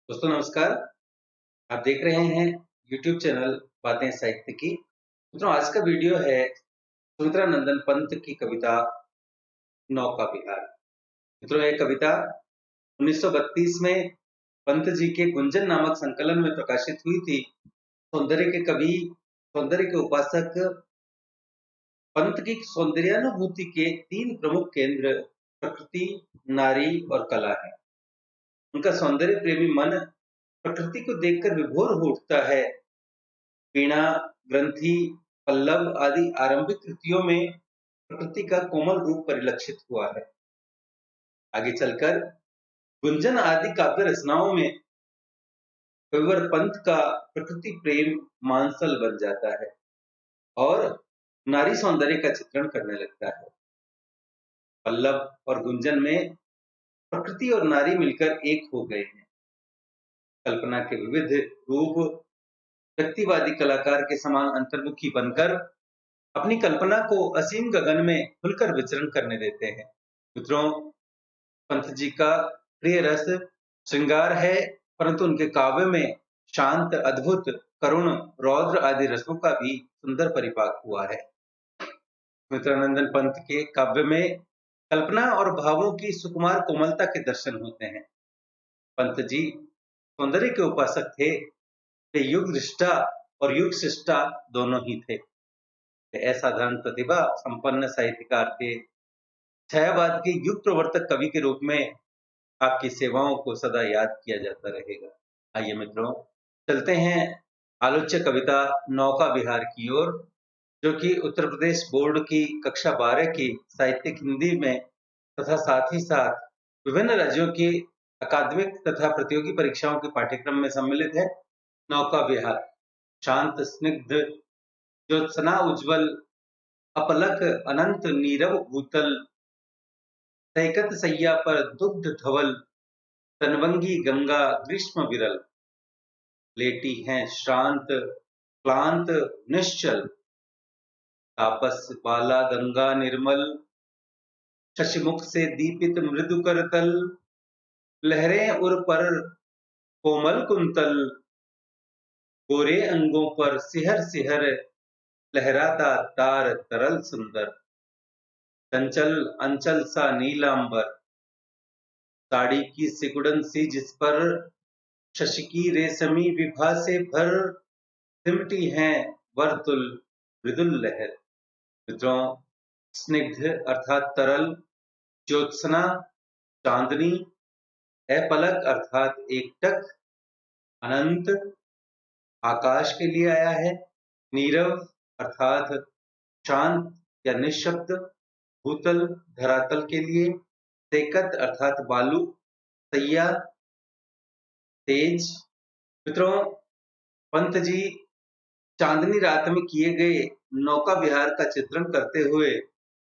दोस्तों नमस्कार। आप देख रहे हैं YouTube चैनल बातें साहित्य की। मित्रों, आज का वीडियो है सुमित्रा नंदन पंत की कविता नौका विहार। मित्रों, यह कविता 1932 में पंत जी के गुंजन नामक संकलन में प्रकाशित हुई थी। सौंदर्य के कवि, सौंदर्य के उपासक पंत की सौंदर्यानुभूति के तीन प्रमुख केंद्र प्रकृति, नारी और कला है। उनका सौंदर्य प्रेमी मन प्रकृति को देखकर विभोर हो उठता है। वीणा, ग्रंथि, पल्लव आदि आरंभिक कृतियों में प्रकृति का कोमल रूप परिलक्षित हुआ है। आगे चलकर गुंजन आदि काव्य रचनाओं में कविवर पंत का प्रकृति प्रेम मांसल बन जाता है और नारी सौंदर्य का चित्रण करने लगता है। पल्लव और गुंजन में प्रकृति और नारी मिलकर एक हो गए हैं। कल्पना के विविध रूप व्यक्तिवादी कलाकार के समान अंतर्मुखी बनकर अपनी कल्पना को असीम गगन में खुलकर विचरण करने देते हैं। मित्रों, पंत जी का प्रिय रस श्रृंगार है, परंतु उनके काव्य में शांत, अद्भुत, करुण, रौद्र आदि रसों का भी सुंदर परिपाक हुआ है। सुमित्रानंदन पंत के काव्य में कल्पना और भावों की सुकुमार कोमलता के दर्शन होते हैं। पंत जी सौंदर्य के उपासक थे। वे युग दृष्टा और युग सृष्टा दोनों ही थे। असाधारण प्रतिभा संपन्न साहित्यकार थे। छायावाद के युग प्रवर्तक कवि के रूप में आपकी सेवाओं को सदा याद किया जाता रहेगा। आइए मित्रों, चलते हैं आलोच्य कविता नौका विहार की ओर, जो कि उत्तर प्रदेश बोर्ड की कक्षा 12 की साहित्यिक हिंदी में तथा साथ ही साथ विभिन्न राज्यों की अकादमिक तथा प्रतियोगी परीक्षाओं के पाठ्यक्रम में सम्मिलित है। नौका विहार। शांत स्निग्ध ज्योत्सना उज्ज्वल, अपलक अनंत नीरव भूतल, सैकत सैया पर दुग्ध धवल, तनवंगी गंगा ग्रीष्म विरल, लेटी हैं श्रांत क्लांत निश्चल, तापस बाला गंगा निर्मल, शशिमुख से दीपित मृदु करतल, लहरें उर पर कोमल कुंतल, गोरे अंगों पर सिहर सिहर, लहराता तार तरल सुंदर, चंचल अंचल सा नीलांबर, साड़ी की सिकुड़न सी जिस पर शशि की रेशमी विभा से भर, सिमटी हैं वर्तुल मृदुल लहर। मित्रों, स्निग्ध अर्थात तरल, ज्योत्सना चांदनी, अपलक अर्थात एकटक, अनंत आकाश के लिए आया है, नीरव अर्थात शांत या निःशब्द, भूतल धरातल के लिए, सेकत अर्थात बालू, सैया तेज। मित्रों, पंत जी चांदनी रात में किए गए नौका विहार का चित्रण करते हुए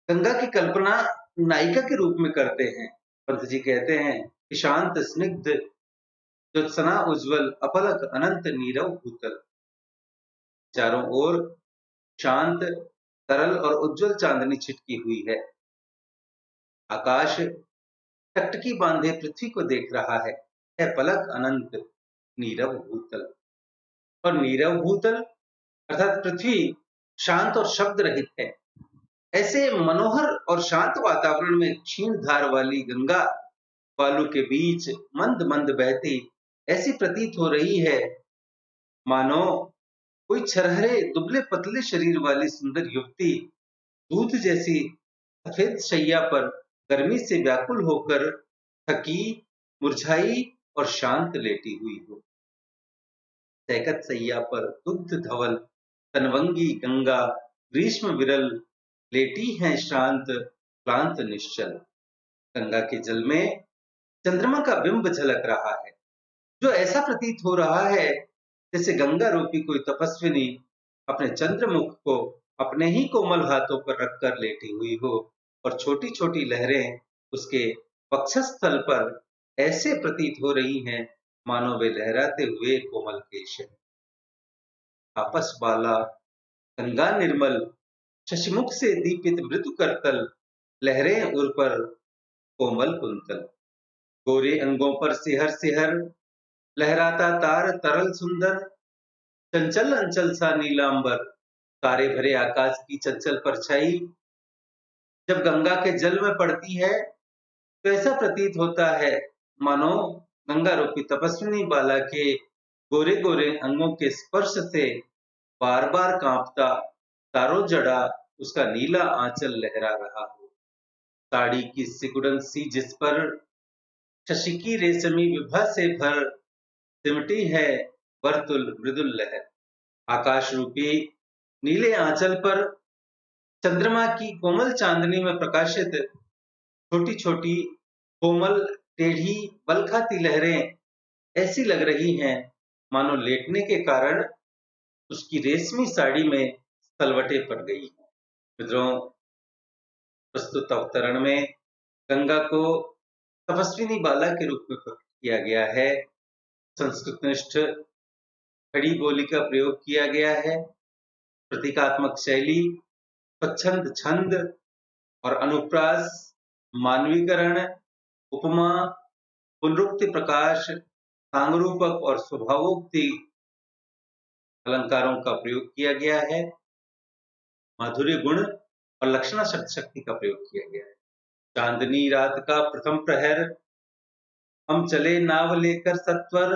गंगा की कल्पना नायिका के रूप में करते हैं। पंत जी कहते हैं कि शांत स्निग्ध ज्योत्सना उज्ज्वल, अपलक अनंत नीरव भूतल, चारों ओर शांत, तरल और उज्ज्वल चांदनी छिटकी हुई है। आकाश टकटकी बांधे पृथ्वी को देख रहा है। अपलक अनंत नीरव भूतल, और नीरव भूतल अर्थात पृथ्वी शांत और शब्द रहित है। ऐसे मनोहर और शांत वातावरण में क्षीण धार वाली गंगा बालू के बीच मंद मंद बहती ऐसी प्रतीत हो रही है मानो कोई छरहरे दुबले पतले शरीर वाली सुंदर युवती दूध जैसी सफेद शैया पर गर्मी से व्याकुल होकर थकी, मुरझाई और शांत लेटी हुई हो। सैकत सैया पर दुग्ध धवल, तनवंगी गंगा ग्रीष्म विरल, लेटी हैं शांत क्लांत निश्चल। गंगा के जल में चंद्रमा का बिंब झलक रहा है, जो ऐसा प्रतीत हो रहा है जैसे गंगा रूपी कोई तपस्विनी अपने चंद्रमुख को अपने ही कोमल हाथों पर रखकर लेटी हुई हो, और छोटी छोटी लहरें उसके वक्षस्थल पर ऐसे प्रतीत हो रही हैं मानो वे लहराते हुए कोमल केश है। आपस बाला गंगा निर्मल, शशिमुख से दीपित मृदु करतल, लहरें उर पर कोमल कुंतल, गोरे अंगों पर सिहर सिहर, लहराता तार तरल सुंदर, चंचल अंचल सा नीला अंबर, तारे भरे आकाश की चंचल परछाई जब गंगा के जल में पड़ती है तो ऐसा प्रतीत होता है मानो गंगा रूपी तपस्विनी बाला के गोरे गोरे अंगों के स्पर्श से बार बार कांपता तारो जड़ा उसका नीला आंचल लहरा रहा हो। साड़ी की सिकुड़न सी जिस पर शशि की रेशमी विभा से भर सिमटी है वर्तुल मृदुल लहर। आकाश रूपी नीले आंचल पर चंद्रमा की कोमल चांदनी में प्रकाशित छोटी छोटी कोमल टेढ़ी बल खाती लहरें ऐसी लग रही हैं मानो लेटने के कारण उसकी रेशमी साड़ी में सलवटें पड़ गई हैं। मित्रों, प्रस्तुत अवतरण में गंगा को तपस्विनी बाला के रूप में प्रकट किया गया है। संस्कृतनिष्ठ खड़ी बोली का प्रयोग किया गया है। प्रतीकात्मक शैली, स्वच्छंद छंद और अनुप्रास, मानवीकरण, उपमा, पुनरुक्ति प्रकाश, सांगरूपक और स्वभावोक्ति अलंकारों का प्रयोग किया गया है। माधुर्य गुण और लक्षणा शब्द शक्ति का प्रयोग किया गया है। चांदनी रात का प्रथम प्रहर, हम चले नाव लेकर सत्वर,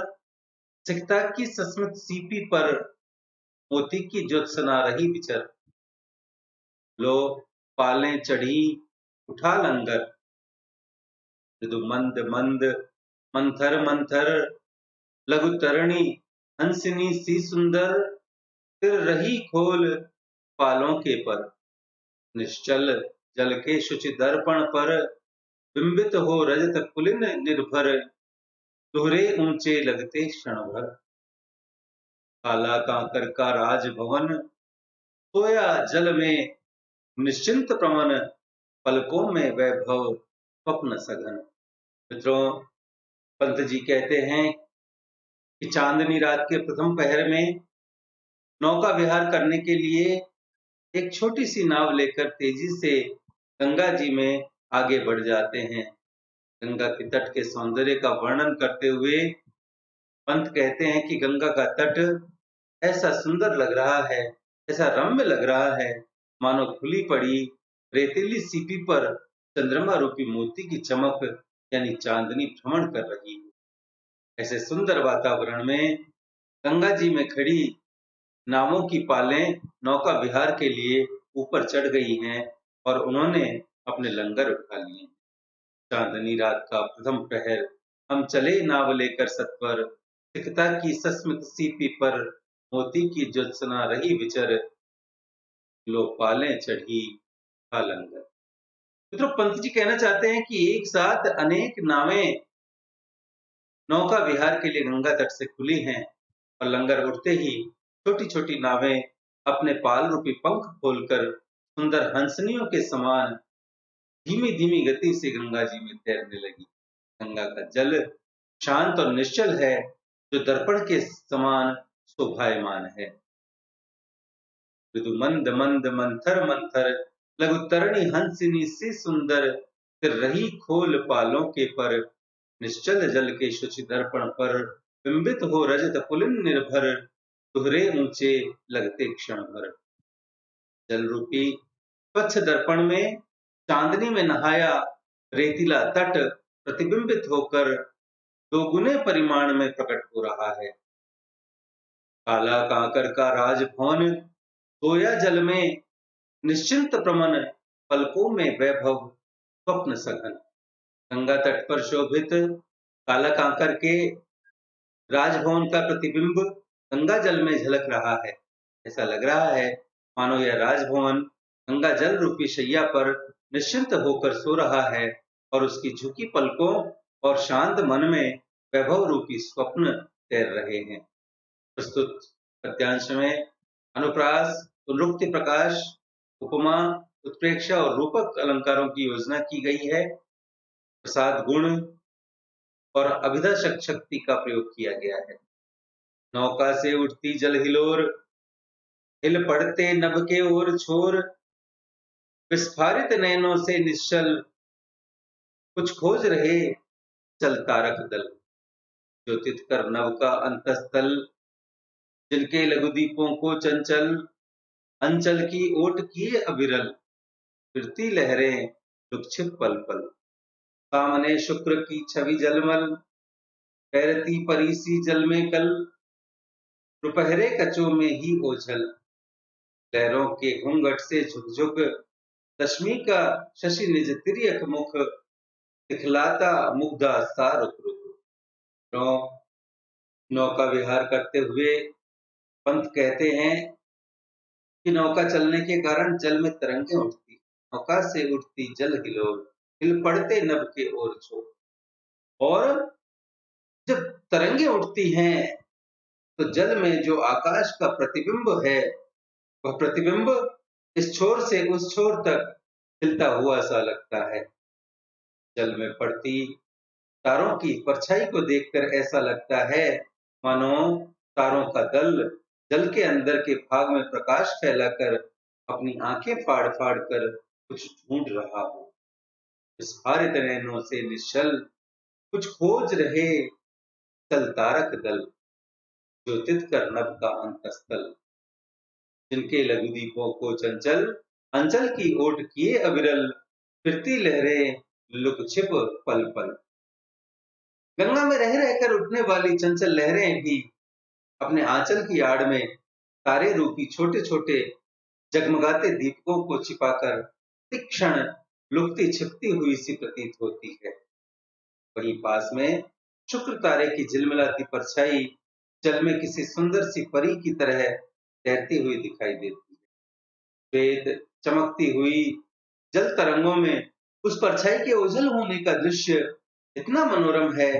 सिकता की सस्मित सीपी पर मोती की ज्योत्सना रही विचर। लो पालें चढ़ी उठा लंगर, मृदु मंद मंद मंथर मंथर, लघु तरणी हंसिनी सी सुंदर, फिर रही खोल पालों के पर। निश्चल जल के शुचि दर्पण पर, बिंबित हो रजत कुलिन निर्भर, दोहरे ऊंचे लगते क्षण भर। काला कांकर का राजभवन, सोया जल में निश्चिंत प्रमन, पलकों में वैभव स्वप्न सघन। मित्रों, पंत जी कहते हैं कि चांदनी रात के प्रथम पहर में नौका विहार करने के लिए एक छोटी सी नाव लेकर तेजी से गंगा जी में आगे बढ़ जाते हैं। गंगा के तट के सौंदर्य का वर्णन करते हुए पंत कहते हैं कि गंगा का तट ऐसा सुंदर लग रहा है, ऐसा रम्य लग रहा है, मानो खुली पड़ी रेतीली सीपी पर चंद्रमा रूपी मोती की चमक यानी चांदनी भ्रमण कर रही है। ऐसे सुंदर वातावरण में गंगा जी में खड़ी नावों की पालें नौका विहार के लिए ऊपर चढ़ गई हैं और उन्होंने अपने लंगर उठा लिए। चांदनी रात का प्रथम प्रहर, हम चले नाव लेकर सत्वर, सिकता की सस्मित सीपी पर मोती की ज्योत्सना रही विचर, लो पालें चढ़ी उठा लंगर। मित्रों, पंत जी कहना चाहते हैं कि एक साथ अनेक नावें नौका विहार के लिए गंगा तट से खुली हैं और लंगर उठते ही छोटी छोटी नावें अपने पाल रूपी पंख खोलकर सुंदर हंसनियों के समान धीमी धीमी गति से गंगा जी में तैरने लगी। गंगा का जल शांत और निश्चल है, जो दर्पण के समान शोभायमान है। मृदु मंद मंद मंथर मंथर, लघु तरणी हंसिनी सी सुंदर, फिर रही खोल पालों के पर, निश्चल जल के शुचि दर्पण पर, बिंबित हो रजत पुलिन निर्भर, दोहरे ऊंचे लगते क्षण भर। जल रूपी स्वच्छ दर्पण में चांदनी में नहाया रेतीला तट प्रतिबिंबित होकर दोगुने परिमाण में प्रकट हो रहा है। काला कांकर का राजभवन, सोया जल में निश्चिंत प्रमन, पलकों में वैभव स्वप्न सघन। गंगा तट पर शोभित काला कांकर के राजभवन का प्रतिबिंब गंगा जल में झलक रहा है। ऐसा लग रहा है मानो यह राजभवन गंगा जल रूपी शैया पर निश्चिंत होकर सो रहा है और उसकी झुकी पलकों और शांत मन में वैभव रूपी स्वप्न तैर रहे हैं। प्रस्तुत पद्यांश में अनुप्रास, पुनरुक्ति प्रकाश, उपमा, उत्प्रेक्षा और रूपक अलंकारों की योजना की गई है। प्रसाद गुण और अभिधा शक्ति का प्रयोग किया गया है। नौका से उठती जल हिलोर, हिल पड़ते नभ के ओर छोर, विस्फारित नयनों से निश्चल, कुछ खोज रहे चल तारक दल। ज्योतित कर नभ का अंतस्थल, जिनके लघु दीपों को चंचल, अंचल की ओट किए अविरल, फिरती लहरें लुक्षिप पल पल। सामने शुक्र की छवि जलमल, तैरती परी सी जल में कल, दोपहरे कचों में ही ओझल, लहरों के घूंघट से झुक झुक, दशमी का शशि निज तिर्यक मुख, दिखलाता मुग्धा सा रुक रुक। नौका विहार करते हुए पंत कहते हैं कि नौका चलने के कारण जल में तरंगे उठती, नौका से उठती जल हिलोल, हिल पड़ते नभ के ओर छोर। और जब तरंगे उठती हैं तो जल में जो आकाश का प्रतिबिंब है, वह प्रतिबिंब इस छोर से उस छोर तक हिलता हुआ सा लगता है। जल में पड़ती तारों की परछाई को देखकर ऐसा लगता है मानो तारों का दल जल के अंदर के भाग में प्रकाश फैलाकर अपनी आंखें फाड़ फाड़ कर कुछ ढूंढ रहा हो। विस्फारित नैनों से निश्चल कुछ खोज रहे तल तारक दल, ज्योतित कर नभ का अंतस्थल, जिनके लघु दीपों को चंचल, अंचल की ओट किए अविरल, फिरती लहरें लुक छिप पल पल। गंगा में रह रहकर उठने वाली चंचल लहरें भी अपने आंचल की आड़ में तारे रूपी छोटे छोटे जगमगाते दीपकों को छिपाकर तीक्षण लुकती छिपती हुई सी प्रतीत होती है। वहीं पास में शुक्र तारे की झिलमिलाती परछाई जल में किसी सुंदर सी परी की तरह तैरती हुई दिखाई देती है। श्वेत चमकती हुई जल तरंगों में उस परछाई के ओझल होने का दृश्य इतना मनोरम है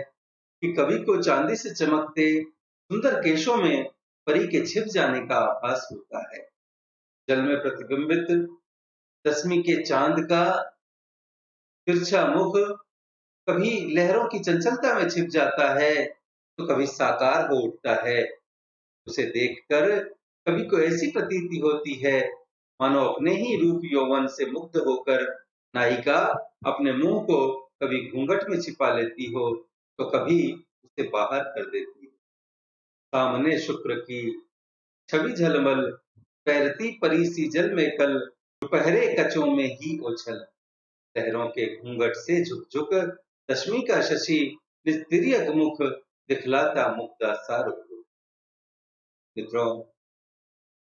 कि कवि को चांदी से चमकते सुंदर केशों में परी के छिप जाने का आभास होता है। जल में प्रतिबिंबित दसवीं के चांद का तिरछा मुख कभी लहरों की चंचलता में छिप जाता है तो कभी साकार हो उठता है। उसे देखकर कवि को ऐसी प्रतीति होती है मानो अपने ही रूप यौवन से मुग्ध होकर नायिका अपने मुंह को कभी घूंघट में छिपा लेती हो तो कभी उसे बाहर कर देती है। सामने शुक्र की छवि झलमल, तैरती परी सी जल में कल, दोपहरे कचों में ही ओझल, लहरों के घूंघट से झुक झुक, दशमी का शशि निज तिर्यक मुख, दिखलाता मुग्धा सा रुक रुक। मित्रों,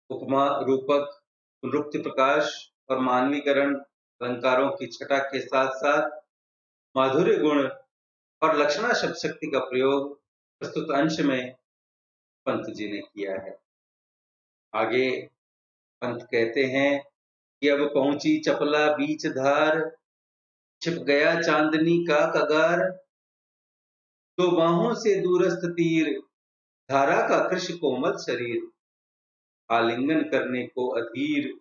उपमा रूपक, पुनरुक्ति प्रकाश और मानवीकरण अलंकारों की छटा के साथ साथ माधुर्य गुण और लक्षणा शब्द शक्ति का प्रयोग प्रस्तुत अंश में पंत जी ने किया है। आगे पंत कहते हैं कि अब पहुंची चपला बीच धार, छिप गया चांदनी का कगार, तो बाहों से दूरस्थ तीर, धारा का कृष कोमल शरीर, आलिंगन करने को अधीर,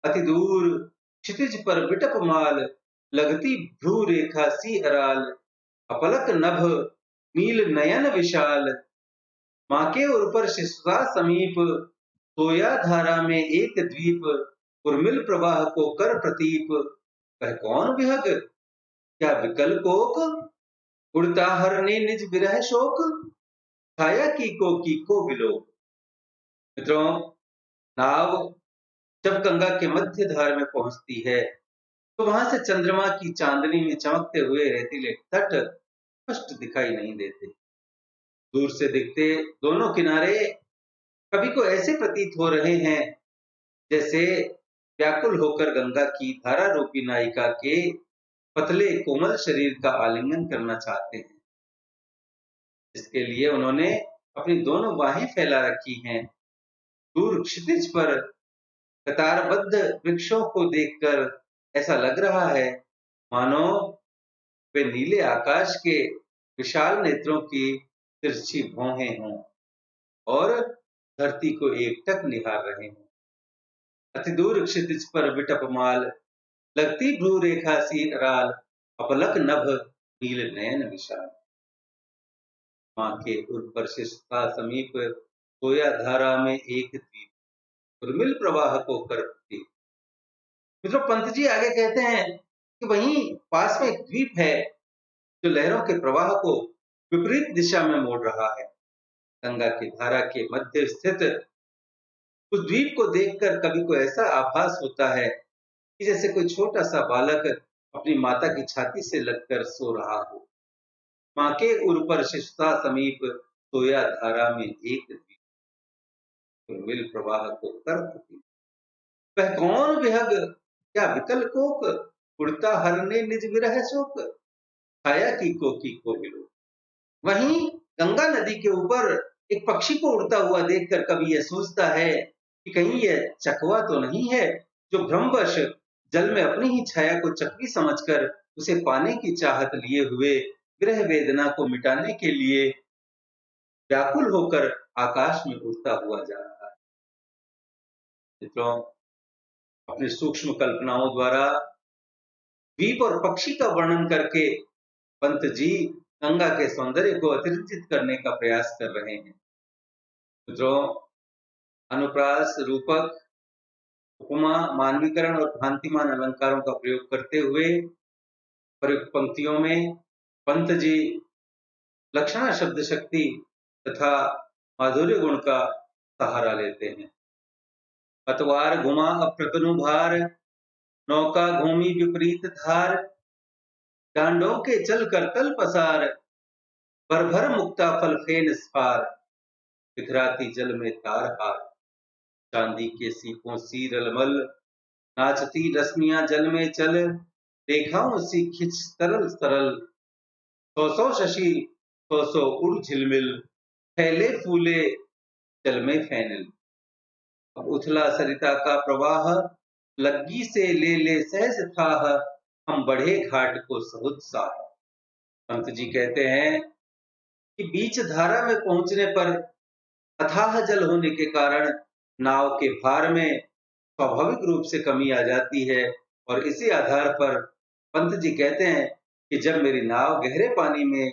अति दूर क्षितिज पर विटप माल, लगती भ्रू रेखा सी अराल, अपलक नभ नील नयन विशाल, माँ के उर्पर शिशुता समीप, सोया धारा में एक द्वीप, उर्मिल प्रवाह को कर प्रतीप, कह कौन विहग क्या विकल कोक, उड़ता हरने निज विरह शोक, छाया की को विलोक। मित्रों, नाव जब गंगा के मध्य धार में पहुंचती है तो वहां से चंद्रमा की चांदनी में चमकते हुए रेतीले तट स्पष्ट दिखाई नहीं देते। दूर से दिखते दोनों किनारे कवि को ऐसे प्रतीत हो रहे हैं जैसे व्याकुल होकर गंगा की धारा रूपी नायिका के पतले कोमल शरीर का आलिंगन करना चाहते हैं। इसके लिए उन्होंने अपनी दोनों बाहें फैला रखी हैं। दूर क्षितिज पर कतारबद्ध वृक्षों को देखकर ऐसा लग रहा है मानो वे नीले आकाश के विशाल नेत्रों की तिरछी भौहें हों और धरती को एकटक निहार रहे हों। अति दूर क्षितिज पर विटपमाल, लगती भ्रू रेखा सी अराल, अपलक नभ नील नयन विशाल, माँ के उर्वर शिशुता समीप, सोया धारा में एक द्वीप, उर्मिल प्रवाह को कर प्रतीप। मित्रों, पंत जी आगे कहते हैं कि वहीं पास में एक द्वीप है जो लहरों के प्रवाह को विपरीत दिशा में मोड़ रहा है। गंगा की धारा के मध्य स्थित उस द्वीप को देखकर कवि को ऐसा आभास होता है कि जैसे कोई छोटा सा बालक अपनी माता की छाती से लगकर सो रहा हो। माँ के उर पर शिशुता समीप सोया धारा में एक द्वीप, उर्मिल प्रवाह को कर चुकी। वह कौन विहग क्या विकल कोक, उड़ता हरने निज विरह शोक, छाया की को मिलो। वहीं गंगा नदी के ऊपर एक पक्षी को उड़ता हुआ देखकर कवि यह सोचता है कि कहीं यह चकवा तो नहीं है जो भ्रमवश जल में अपनी ही छाया को चकवी समझकर उसे पाने की चाहत लिए हुए विरह वेदना को मिटाने के लिए व्याकुल होकर आकाश में उड़ता हुआ जा रहा है। मित्रों, अपनी सूक्ष्म कल्पनाओं द्वारा द्वीप और पक्षी का वर्णन करके पंत जी गंगा के सौंदर्य को अतिरंजित करने का प्रयास कर रहे हैं। मित्रों, अनुप्रास, रूपक, उपमा, मानवीकरण और भ्रांतिमान अलंकारों का प्रयोग करते हुए प्रयुक्त पंक्तियों में पंत जी लक्षणा शब्द शक्ति तथा माधुर्य गुण का सहारा लेते हैं। पतवार घुमा अप्रतनु भार, नौका घूमी विपरीत धार, डांडों के चल कर तल पसार, भर भर मुक्ता फल फेन स्फार, बिखराती जल में तार हार, चांदी के सीपों सी रलमल, नाचती रश्मियां जल में चल, रेखाओं सी खिंच तरल तरल, सौ सौ शशि सौ सौ उड़ झिलमिल, फैले फूले जल में फैनल। अब उथला सरिता का प्रवाह, लग्गी से ले ले सहज थाह, हम बढ़े घाट को सहुत्साह। संत जी कहते हैं कि बीच धारा में पहुंचने पर अथाह जल होने के कारण नाव के भार में स्वाभाविक रूप से कमी आ जाती है और इसी आधार पर पंत जी कहते हैं कि जब मेरी नाव गहरे पानी में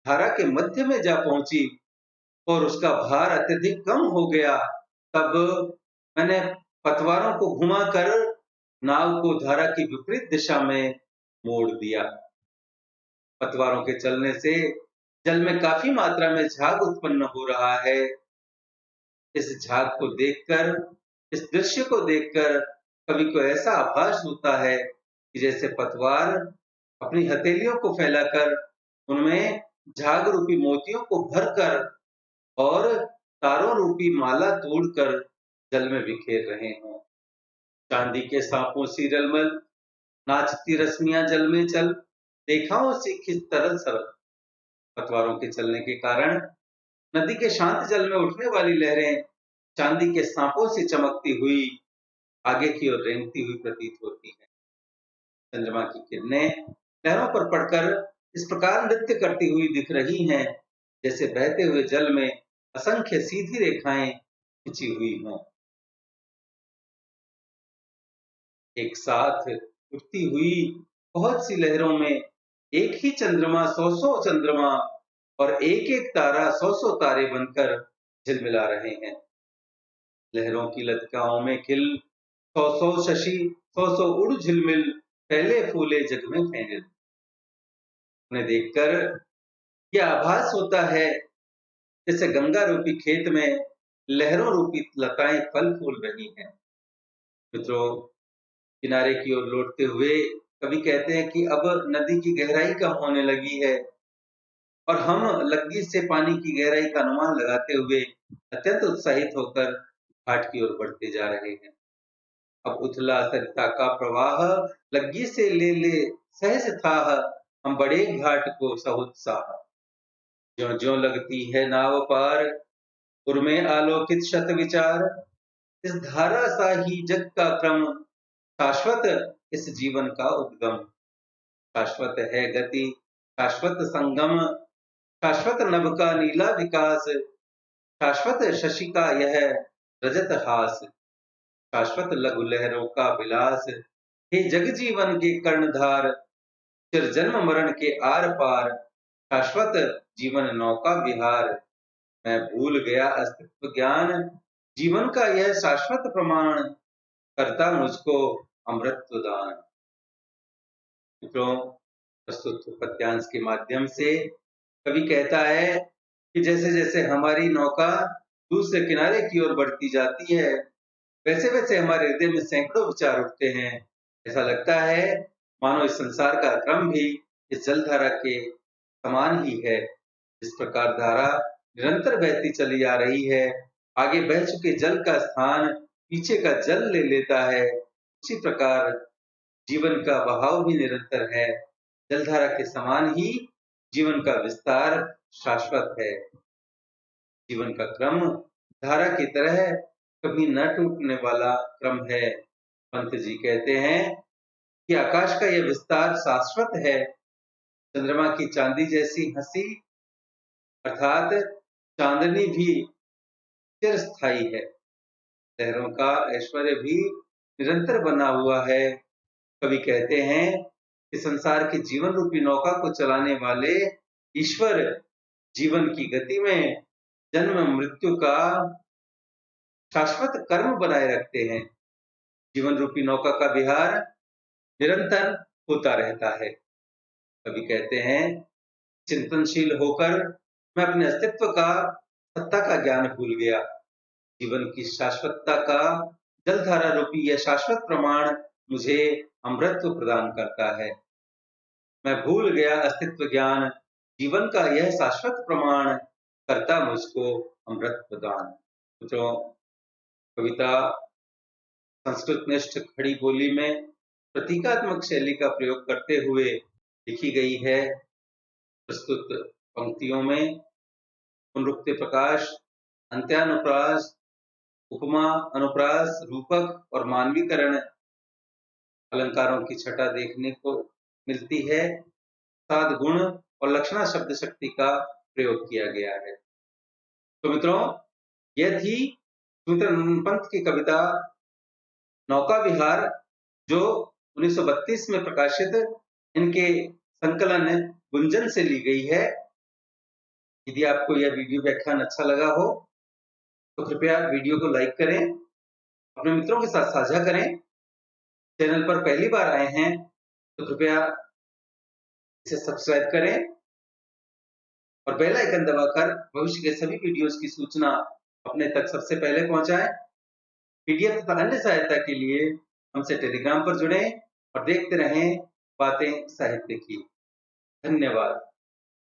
धारा के मध्य में जा पहुंची और उसका भार अत्यधिक कम हो गया, तब मैंने पतवारों को घुमाकर नाव को धारा की विपरीत दिशा में मोड़ दिया। पतवारों के चलने से जल में काफी मात्रा में झाग उत्पन्न हो रहा है। इस झाग को देखकर, इस दृश्य को देखकर कवि को ऐसा आभास होता है कि जैसे पतवार अपनी हथेलियों को फैलाकर उनमें झाग रूपी मोतियों को भरकर और तारों रूपी माला तोड़कर जल में बिखेर रहे हों। चांदी के सांपों सी रलमल, नाचती रश्मियां जल में चल, रेखाओं सी खिंच तरल सरल। पतवारों के चलने के कारण नदी के शांत जल में उठने वाली लहरें चांदी के सांपों से चमकती हुई आगे की ओर रेंगती हुई प्रतीत होती है। चंद्रमा की किरणें लहरों पर पड़कर इस प्रकार नृत्य करती हुई दिख रही हैं जैसे बहते हुए जल में असंख्य सीधी रेखाएं खिंची हुई हों। एक साथ उठती हुई बहुत सी लहरों में एक ही चंद्रमा सौ सौ चंद्रमा और एक एक तारा सौ सौ तारे बनकर झिलमिला रहे हैं। लहरों की लतिकाओं में खिल सौ सौ शशि सौ सौ उड़ झिलमिल, फैले फूले जग में फैले। उन्हें देखकर यह आभास होता है जैसे गंगा रूपी खेत में लहरों रूपी लताएं फल फूल रही हैं। मित्रों, किनारे की ओर लौटते हुए कवि कहते हैं कि अब नदी की गहराई कम होने लगी है और हम लग्गी से पानी की गहराई का अनुमान लगाते हुए अत्यंत उत्साहित होकर घाट की ओर बढ़ते जा रहे हैं। अब उथला सरिता का प्रवाह, लग्गी से ले ले सहज थाह, हम बड़े घाट को सहुत्साह। ज्यों ज्यों लगती है नाव पार, उर्मे आलोकित शत विचार, इस धारा सा ही जग का क्रम, शाश्वत इस जीवन का उद्गम। शाश्वत है गति, शाश्वत संगम, शाश्वत नभ का नीला विकास, शाश्वत शशि का यह रजत हास, शाश्वत लघु लहरों का विलास। हे जग जीवन के कर्णधार, चिर जन्म मरण के आर पार, शाश्वत जीवन नौका विहार, मैं भूल गया अस्तित्व ज्ञान, जीवन का यह शाश्वत प्रमाण, करता मुझको अमृत दान। मित्रों, प्रस्तुत पद्यांश के माध्यम से कवि कहता है कि जैसे जैसे हमारी नौका दूसरे किनारे की ओर बढ़ती जाती है, वैसे वैसे हमारे हृदय में सैकड़ों विचार उठते हैं। ऐसा लगता है मानो इस संसार का क्रम भी इस जलधारा के समान ही है। इस प्रकार धारा निरंतर बहती चली आ रही है। आगे बह चुके जल का स्थान पीछे का जल ले लेता है। उसी प्रकार जीवन का बहाव भी निरंतर है। जलधारा के समान ही जीवन का विस्तार शाश्वत है। जीवन का क्रम धारा की तरह कभी न टूटने वाला क्रम है। पंत जी कहते हैं कि आकाश का यह विस्तार शाश्वत है। चंद्रमा की चांदी जैसी हंसी अर्थात चांदनी भी चिरस्थायी है। लहरों का ऐश्वर्य भी निरंतर बना हुआ है। कवि कहते हैं कि संसार की जीवन रूपी नौका को चलाने वाले ईश्वर जीवन की गति में जन्म मृत्यु का शाश्वत कर्म बनाए रखते हैं। जीवन रूपी नौका का विहार निरंतर होता रहता है। कवि कहते हैं, चिंतनशील होकर मैं अपने अस्तित्व का सत्ता का ज्ञान भूल गया। जीवन की शाश्वतता का जलधारा रूपी यह शाश्वत प्रमाण मुझे अमृतत्व प्रदान करता है। मैं भूल गया अस्तित्व ज्ञान, जीवन का यह शाश्वत प्रमाण करता मुझको अमृत प्रदान। तो कविता संस्कृत निष्ठ खड़ी बोली में प्रतीकात्मक शैली का प्रयोग करते हुए लिखी गई है। प्रस्तुत पंक्तियों में पुनरुक्ति प्रकाश, अंत्यानुप्रास, उपमा अनुप्रास, रूपक और मानवीकरण अलंकारों की छटा देखने को मिलती है। सात गुण और लक्षणा शब्द शक्ति का प्रयोग किया गया है। तो मित्रों, यह थी सुमित्रानंद पंत की कविता नौका विहार, जो 1932 में प्रकाशित इनके संकलन गुंजन से ली गई है। यदि आपको यह वीडियो व्याख्यान अच्छा लगा हो तो कृपया वीडियो को लाइक करें, अपने मित्रों के साथ साझा करें। चैनल पर पहली बार आए हैं तो कृपया इसे सब्सक्राइब करें और बेल आइकन दबाकर भविष्य के सभी वीडियोस की सूचना अपने तक सबसे पहले पहुंचाएं। पीडीएफ तथा अन्य सहायता के लिए हमसे टेलीग्राम पर जुड़ें और देखते रहें बातें साहित्य की। धन्यवाद।